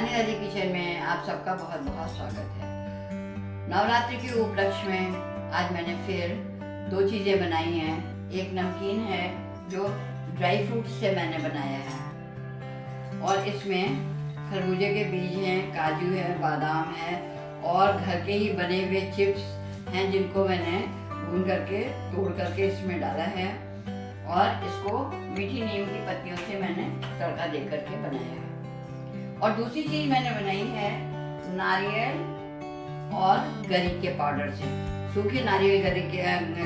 रानी दादी किचन में आप सबका बहुत बहुत स्वागत है। नवरात्रि के उपलक्ष्य में आज मैंने फिर दो चीज़ें बनाई हैं। एक नमकीन है जो ड्राई फ्रूट से मैंने बनाया है और इसमें खरबूजे के बीज हैं, काजू है, बादाम है और घर के ही बने हुए चिप्स हैं जिनको मैंने भून करके तोड़ करके इसमें डाला है और इसको मीठी नीम की पत्तियों से मैंने तड़का दे करके बनाया है। और दूसरी चीज़ मैंने बनाई है नारियल और गरी के पाउडर से, सूखे नारियल गरी के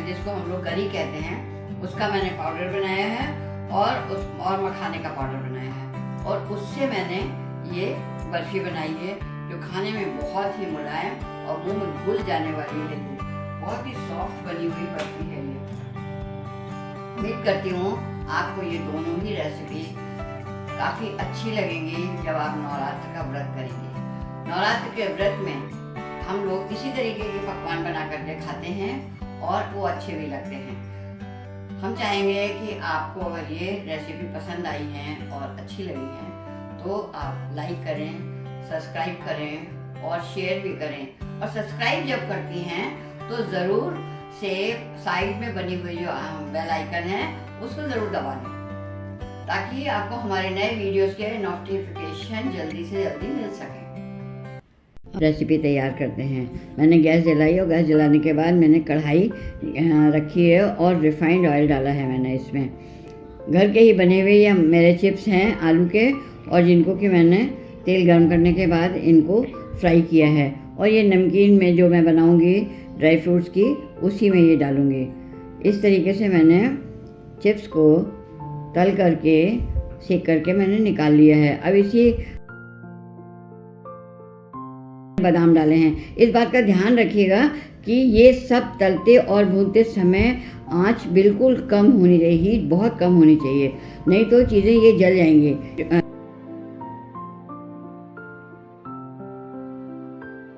जिसको हम लोग गरी कहते हैं, उसका मैंने पाउडर बनाया है और मखाने का पाउडर बनाया है और उससे मैंने ये बर्फी बनाई है जो खाने में बहुत ही मुलायम और मुंह में घुल जाने वाली है। बहुत ही सॉफ्ट बनी हुई बर्फी है ये। उम्मीद करती हूँ आपको ये दोनों ही रेसिपी काफ़ी अच्छी लगेंगी जब आप नवरात्र का व्रत करेंगे। नवरात्र के व्रत में हम लोग इसी तरीके के पकवान बना करके खाते हैं और वो अच्छे भी लगते हैं। हम चाहेंगे कि आपको अगर ये रेसिपी पसंद आई है और अच्छी लगी है तो आप लाइक करें, सब्सक्राइब करें और शेयर भी करें। और सब्सक्राइब जब करती हैं तो ज़रूर से साइड में बनी हुई जो बेल आइकन है उसको ज़रूर दबा दें ताकि आपको हमारे नए वीडियोस के नोटिफिकेशन जल्दी से जल्दी मिल सके। रेसिपी तैयार करते हैं। मैंने गैस जलाई और गैस जलाने के बाद मैंने कढ़ाई रखी है और रिफाइंड ऑयल डाला है मैंने इसमें। घर के ही बने हुए ये मेरे चिप्स हैं आलू के और जिनको कि मैंने तेल गर्म करने के बाद इनको फ्राई किया है और ये नमकीन में जो मैं बनाऊंगी ड्राई फ्रूट्स की उसी में ये डालूंगी। इस तरीके से मैंने चिप्स को तल करके सेक करके मैंने निकाल लिया है। अब इसी बादाम डाले हैं। इस बात का ध्यान रखिएगा कि ये सब तलते और भूनते समय आंच बिल्कुल कम होनी चाहिए, हीट बहुत कम होनी चाहिए, नहीं तो चीज़ें ये जल जाएंगी।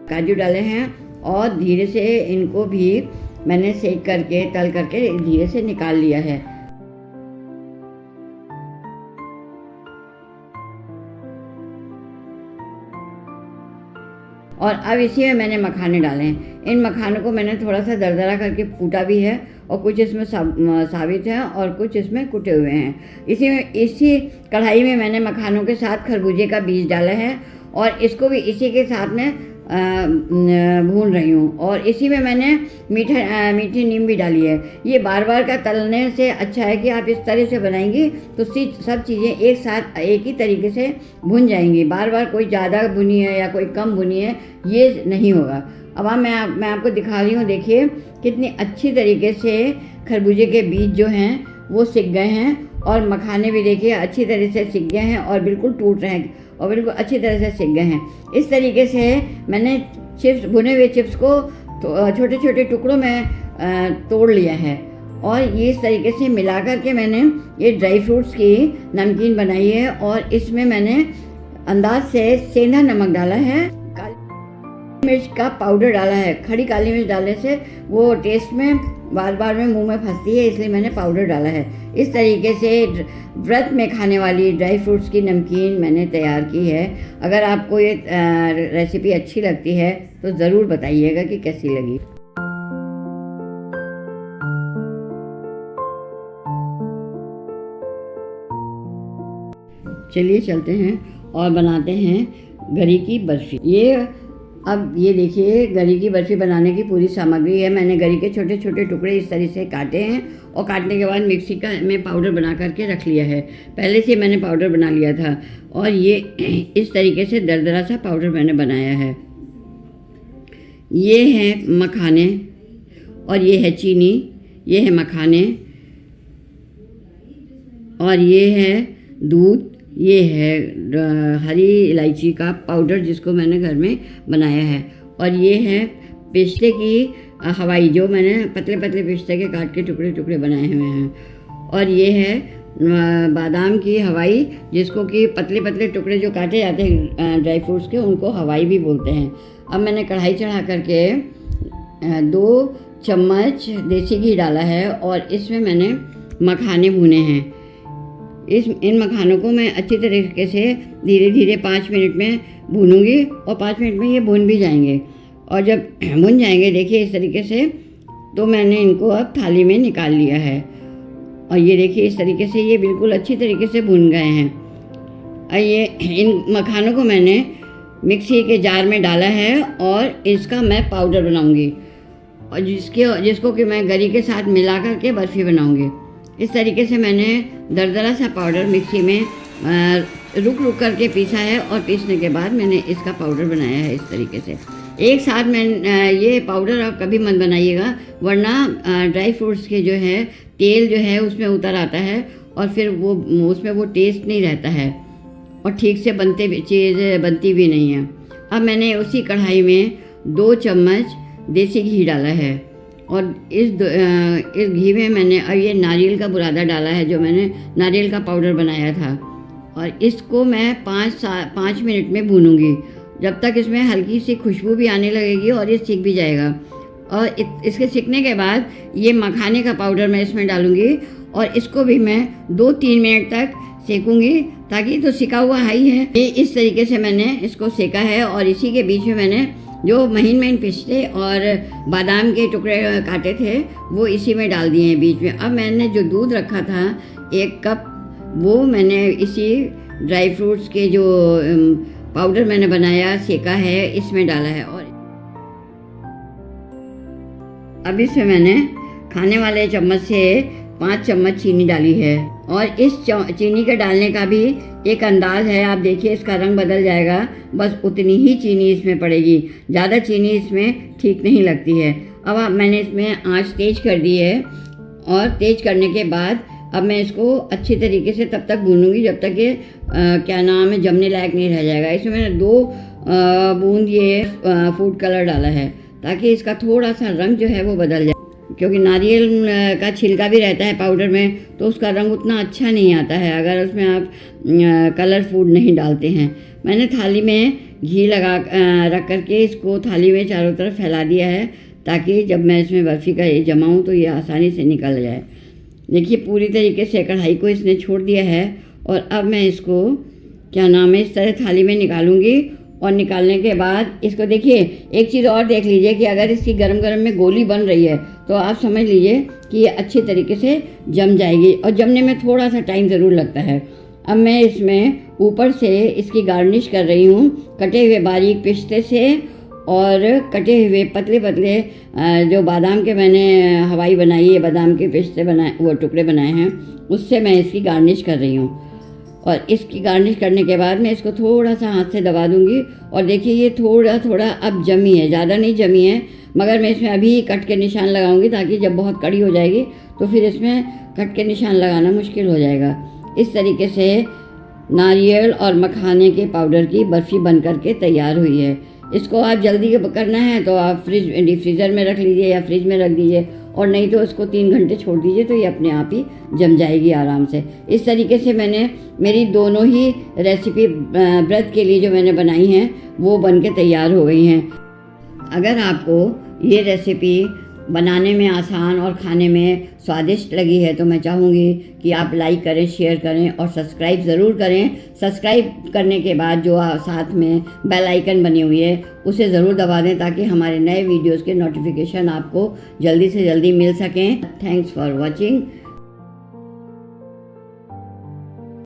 काजू डाले हैं और धीरे से इनको भी मैंने सेक करके तल करके धीरे से निकाल लिया है। और अब इसी में मैंने मखाने डाले हैं। इन मखानों को मैंने थोड़ा सा दरदरा करके कूटा भी है और कुछ इसमें साबित है और कुछ इसमें कुटे हुए हैं। इसी कढ़ाई में मैंने मखानों के साथ खरबूजे का बीज डाला है और इसको भी इसी के साथ में भून रही हूँ और इसी में मैंने मीठी नीम भी डाली है। ये बार बार का तलने से अच्छा है कि आप इस तरह से बनाएंगी तो सब चीज़ें एक साथ एक ही तरीके से भुन जाएंगी। बार बार कोई ज़्यादा भुनी है या कोई कम भुनी है ये नहीं होगा। अब मैं आपको दिखा रही हूँ, देखिए कितनी अच्छी तरीके से खरबूजे के बीज जो हैं वो सिक गए हैं और मखाने भी देखिए अच्छी तरह से सिक गए हैं और बिल्कुल टूट रहे हैं और बिल्कुल अच्छी तरह से सिक गए हैं। इस तरीके से मैंने भुने हुए चिप्स को छोटे छोटे टुकड़ों में तोड़ लिया है और ये इस तरीके से मिला करके मैंने ये ड्राई फ्रूट्स की नमकीन बनाई है और इसमें मैंने अंदाज से सेंधा नमक डाला है, काली मिर्च का पाउडर डाला है। खड़ी काली मिर्च डालने से वो टेस्ट में बार बार में मुंह में फंसती है, इसलिए मैंने पाउडर डाला है। इस तरीके से व्रत में खाने वाली ड्राई फ्रूट्स की नमकीन मैंने तैयार की है। अगर आपको ये रेसिपी अच्छी लगती है तो ज़रूर बताइएगा कि कैसी लगी। चलिए चलते हैं और बनाते हैं गरी की बर्फ़ी। अब ये देखिए गरी की बर्फ़ी बनाने की पूरी सामग्री है। मैंने गरी के छोटे छोटे टुकड़े इस तरह से काटे हैं और काटने के बाद मिक्सी में पाउडर बना करके रख लिया है। पहले से मैंने पाउडर बना लिया था और ये इस तरीके से दरदरा सा पाउडर मैंने बनाया है। ये है मखाने और ये है चीनी, ये है मखाने और ये है दूध, ये है हरी इलायची का पाउडर जिसको मैंने घर में बनाया है और ये है पिस्ते की हवाई जो मैंने पतले पतले पिस्ते के काट के टुकड़े टुकड़े बनाए हुए हैं और ये है बादाम की हवाई जिसको कि पतले पतले टुकड़े जो काटे जाते हैं ड्राई फ्रूट्स के उनको हवाई भी बोलते हैं। अब मैंने कढ़ाई चढ़ा करके 2 चम्मच देसी घी डाला है और इसमें मैंने मखाने भुने हैं। इन मखानों को मैं अच्छी तरीके से धीरे धीरे 5 मिनट में भूनूंगी और 5 मिनट में ये भून भी जाएंगे। और जब भुन जाएंगे देखिए इस तरीके से, तो मैंने इनको अब थाली में निकाल लिया है। और ये देखिए इस तरीके से ये बिल्कुल अच्छी तरीके से भुन गए हैं। और ये इन मखानों को मैंने मिक्सी के जार में डाला है और इसका मैं पाउडर बनाऊंगी और जिसको कि मैं गरी के साथ मिला कर के बर्फ़ी बनाऊंगी। इस तरीके से मैंने दरदरा सा पाउडर मिक्सी में रुक रुक करके पीसा है और पीसने के बाद मैंने इसका पाउडर बनाया है इस तरीके से। एक साथ में ये पाउडर आप कभी मत बनाइएगा, वरना ड्राई फ्रूट्स के जो है तेल जो है उसमें उतर आता है और फिर वो उसमें वो टेस्ट नहीं रहता है और ठीक से चीज़ बनती भी नहीं है। अब मैंने उसी कढ़ाई में 2 चम्मच देसी घी डाला है और इस घी में मैंने अब ये नारियल का बुरादा डाला है, जो मैंने नारियल का पाउडर बनाया था। और इसको मैं 5 मिनट में भूनूंगी, जब तक इसमें हल्की सी खुशबू भी आने लगेगी और ये सिक भी जाएगा। और इसके सिकने के बाद ये मखाने का पाउडर मैं इसमें डालूंगी और इसको भी मैं 2-3 मिनट तक सेकूंगी, ताकि तो सिका हुआ हाई है। ये इस तरीके से मैंने इसको सेका है और इसी के बीच में मैंने जो महीन पिस्ते और बादाम के टुकड़े काटे थे वो इसी में डाल दिए हैं बीच में। अब मैंने जो दूध रखा था 1 कप, वो मैंने इसी ड्राई फ्रूट्स के जो पाउडर मैंने बनाया सेका है इसमें डाला है। और अब इसमें मैंने खाने वाले चम्मच से 5 चम्मच चीनी डाली है और इस चीनी के डालने का भी एक अंदाज़ है। आप देखिए इसका रंग बदल जाएगा, बस उतनी ही चीनी इसमें पड़ेगी, ज़्यादा चीनी इसमें ठीक नहीं लगती है। अब मैंने इसमें आंच तेज़ कर दी है और तेज़ करने के बाद अब मैं इसको अच्छी तरीके से तब तक भूनूंगी जब तक ये जमने लायक नहीं रह जाएगा। इसमें मैंने 2 बूंद ये फूड कलर डाला है ताकि इसका थोड़ा सा रंग जो है वो बदल जाए, क्योंकि नारियल का छिलका भी रहता है पाउडर में, तो उसका रंग उतना अच्छा नहीं आता है अगर उसमें आप कलर फूड नहीं डालते हैं। मैंने थाली में घी रख करके इसको थाली में चारों तरफ फैला दिया है, ताकि जब मैं इसमें बर्फ़ी का ये जमाऊँ तो ये आसानी से निकल जाए। देखिए पूरी तरीके से कढ़ाई को इसने छोड़ दिया है और अब मैं इसको इस तरह थाली में निकालूंगी। और निकालने के बाद इसको देखिए, एक चीज़ और देख लीजिए कि अगर इसकी गरम गरम में गोली बन रही है तो आप समझ लीजिए कि ये अच्छी तरीके से जम जाएगी, और जमने में थोड़ा सा टाइम ज़रूर लगता है। अब मैं इसमें ऊपर से इसकी गार्निश कर रही हूँ कटे हुए बारीक पिस्ते से और कटे हुए पतले पतले जो बादाम के मैंने हवाई बनाई है, बादाम के पिस्ते बनाए, वो टुकड़े बनाए हैं, उससे मैं इसकी गार्निश कर रही हूँ। और इसकी गार्निश करने के बाद मैं इसको थोड़ा सा हाथ से दबा दूंगी। और देखिए ये थोड़ा थोड़ा अब जमी है, ज़्यादा नहीं जमी है, मगर मैं इसमें अभी कट के निशान लगाऊंगी, ताकि जब बहुत कड़ी हो जाएगी तो फिर इसमें कट के निशान लगाना मुश्किल हो जाएगा। इस तरीके से नारियल और मखाने के पाउडर की बर्फ़ी बन करके तैयार हुई है। इसको आप जल्दी करना है तो आप डीप फ्रीज़र में रख लीजिए या फ्रिज में रख दीजिए, और नहीं तो इसको 3 घंटे छोड़ दीजिए तो ये अपने आप ही जम जाएगी आराम से। इस तरीके से मैंने मेरी दोनों ही रेसिपी व्रत के लिए जो मैंने बनाई हैं वो बन के तैयार हो गई हैं। अगर आपको ये रेसिपी बनाने में आसान और खाने में स्वादिष्ट लगी है तो मैं चाहूँगी कि आप लाइक करें, शेयर करें और सब्सक्राइब ज़रूर करें। सब्सक्राइब करने के बाद जो साथ में बेल आइकन बनी हुई है उसे ज़रूर दबा दें, ताकि हमारे नए वीडियोज़ के नोटिफिकेशन आपको जल्दी से जल्दी मिल सकें। Thanks for watching.